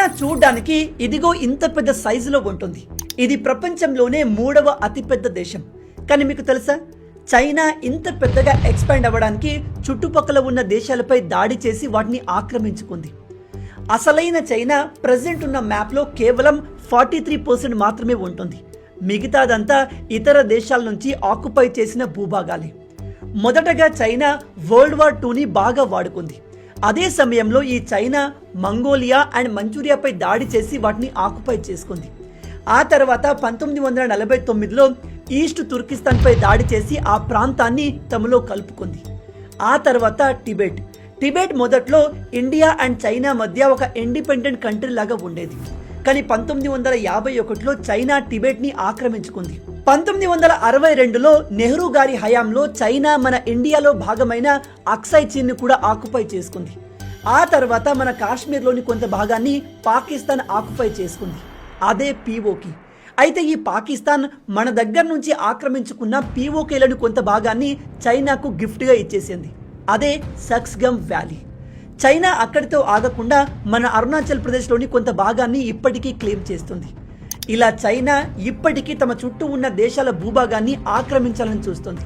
China చూడ్డానికి ఇదిగో ఇంత పెద్ద సైజులో ఉంటుంది. ఇది ప్రపంచంలోనే 3వ అతిపెద్ద దేశం. కానీ మీకు తెలుసా, చైనా ఇంత పెద్దగా ఎక్స్పాండ్ అవ్వడానికి చుట్టుపక్కల ఉన్న దేశాలపై దాడి చేసి వాటిని ఆక్రమించుకుంది. అసలైన చైనా ప్రెజెంట్ ఉన్న మ్యాప్లో కేవలం 43% మాత్రమే ఉంటుంది. మిగతాదంతా ఇతర దేశాల నుంచి ఆక్యుపై చేసిన భూభాగాలే. మొదటగా చైనా వరల్డ్ వార్ 2ని బాగా వాడుకుంది. అదే సమయంలో ఈ చైనా మంగోలియా అండ్ మంచూరియాపై దాడి చేసి వాటిని ఆక్యుపై చేసుకుంది. ఆ తర్వాత 1949లో ఈస్ట్ తుర్కిస్తాన్పై దాడి చేసి ఆ ప్రాంతాన్ని తమలో కలుపుకుంది. ఆ తర్వాత టిబెట్ మొదట్లో ఇండియా అండ్ చైనా మధ్య ఒక ఇండిపెండెంట్ కంట్రీ లాగా ఉండేది. కానీ 1951లో చైనా టిబెట్ని ఆక్రమించుకుంది. 1962లో నెహ్రూ గారి హయాంలో చైనా మన ఇండియాలో భాగమైన అక్సాయ్ చీన్ని కూడా ఆక్యుపై చేసుకుంది. ఆ తర్వాత మన కాశ్మీర్లోని కొంత భాగాన్ని పాకిస్తాన్ ఆక్యుపై చేసుకుంది. అదే పీఓకే. అయితే ఈ పాకిస్తాన్ మన దగ్గర నుంచి ఆక్రమించుకున్న పీఓకేలను కొంత భాగాన్ని చైనాకు గిఫ్ట్గా ఇచ్చేసింది. అదే సక్స్గమ్ వ్యాలీ. చైనా అక్కడితో ఆగకుండా మన అరుణాచల్ ప్రదేశ్లోని కొంత భాగాన్ని ఇప్పటికీ క్లెయిమ్ చేస్తుంది. ఇలా చైనా ఇప్పటికీ తమ చుట్టూ ఉన్న దేశాల భూభాగాన్ని ఆక్రమించాలని చూస్తుంది.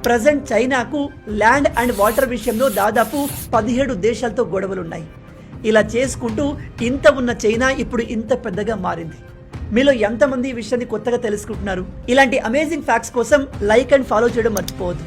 ప్రజెంట్ చైనాకు ల్యాండ్ అండ్ వాటర్ విషయంలో దాదాపు 17 దేశాలతో గొడవలున్నాయి. ఇలా చేసుకుంటూ ఇంత ఉన్న చైనా ఇప్పుడు ఇంత పెద్దగా మారింది. మీలో ఎంతమంది ఈ విషయాన్ని కొత్తగా తెలుసుకుంటున్నారు? ఇలాంటి అమేజింగ్ ఫ్యాక్ట్స్ కోసం లైక్ అండ్ ఫాలో చేయడం మర్చిపోవద్దు.